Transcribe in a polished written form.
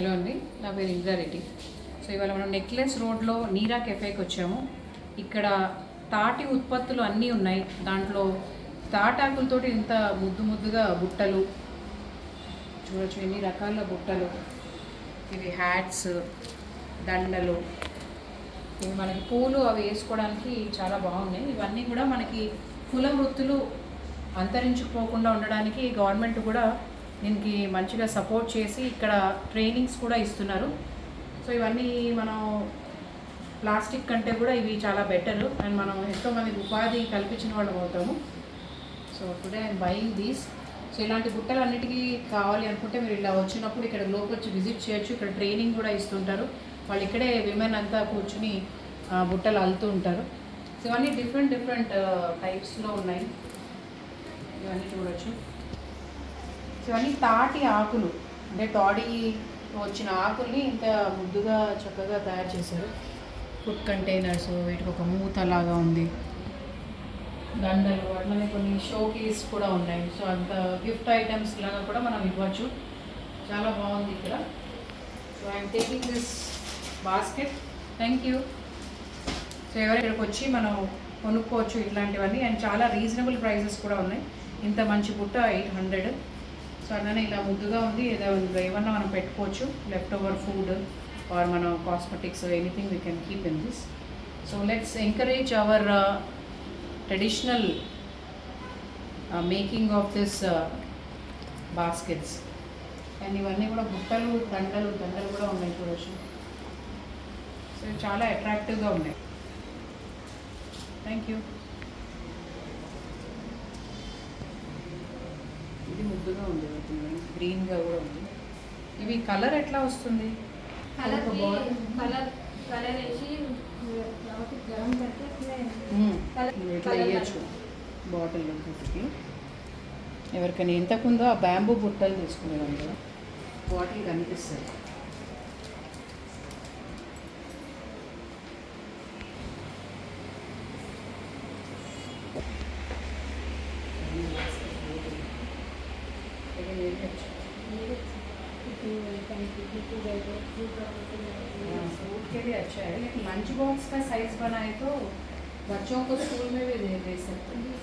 Hello అండి, నా పేరు ఇంద్రారెడ్డి. సో ఇవాళ మనం నెక్లెస్ రోడ్లో నీరా కెఫేకి వచ్చాము. ఇక్కడ తాటి ఉత్పత్తులు అన్నీ ఉన్నాయి. దాంట్లో తాటాకులతోటి ఇంత ముద్దు ముద్దుగా బుట్టలు చూడొచ్చు, ఎన్ని రకాల బుట్టలు. ఇవి హ్యాట్స్, దండలు, ఇవి మనకి పూలు అవి వేసుకోవడానికి చాలా బాగున్నాయి. ఇవన్నీ కూడా మనకి కుల వృత్తులు అంతరించుకుపోకుండా ఉండడానికి గవర్నమెంట్ కూడా దీనికి మంచిగా సపోర్ట్ చేసి ఇక్కడ ట్రైనింగ్స్ కూడా ఇస్తున్నారు. సో ఇవన్నీ మనం ప్లాస్టిక్ కంటే కూడా ఇవి చాలా బెటర్ అండ్ మనం ఎంతోమందికి ఉపాధి కల్పించిన వాళ్ళం అవుతాము. So today I'm buying these. So ఇలాంటి బుట్టలు అన్నిటికీ కావాలి అనుకుంటే మీరు ఇలా వచ్చినప్పుడు ఇక్కడ లోపల వచ్చి విజిట్ చేయొచ్చు. ఇక్కడ ట్రైనింగ్ కూడా ఇస్తుంటారు. వాళ్ళు ఇక్కడే విమెన్ అంతా కూర్చుని బుట్టలు అల్లుతూ ఉంటారు. సో ఇవన్నీ డిఫరెంట్ టైప్స్లో ఉన్నాయి. ఇవన్నీ చూడొచ్చు. సో ఇవన్నీ తాటి ఆకులు, అంటే తాడి వచ్చిన ఆకుల్ని ఇంత ముద్దుగా చక్కగా తయారు చేశారు. ఫుడ్ కంటైనర్స్, వీటికి ఒక మూత లాగా ఉంది. దండలు, అట్లనే కొన్ని షోకేస్ కూడా ఉన్నాయి. సో అంత గిఫ్ట్ ఐటమ్స్ లాగా కూడా మనం ఇవ్వచ్చు. చాలా బాగుంది ఇక్కడ. So I'm taking this basket. Thank you. So ఇక్కడికి వచ్చి మనం కొనుక్కోవచ్చు ఇట్లాంటివన్నీ. అండ్ చాలా రీజనబుల్ ప్రైజెస్ కూడా ఉన్నాయి. ఇంత మంచి బుట్ట 800. సో అలానే ఇలా ముద్దుగా ఉంది. ఏమన్నా మనం పెట్టుకోవచ్చు, లెఫ్ట్ ఓవర్ ఫుడ్ ఆర్ మనం cosmetics, anything we can keep in this. So let's encourage hour traditional making of this baskets. And ఇవన్నీ కూడా బుట్టలు, దండలు కూడా ఉన్నాయి చూడవచ్చు. సో చాలా అట్రాక్టివ్గా ఉన్నాయి. Thank you. ఇది ముద్దుగా ఉంది, గ్రీన్గా కూడా ఉంది. ఇవి కలర్ ఎట్లా వస్తుంది? ఇట్లా వేయచ్చు బాటిల్. ఎవరికైనా ఎంతకుందో ఆ బ్యాంబూ బుట్టలు తీసుకునేవాళ్ళు. బాటిల్ కనిపిస్తుంది. फ्रूट के लिए अच्छा है, लेकिन लंच बॉक्स का साइज बनाए तो बच्चों को स्कूल में भी दे सकते हैं.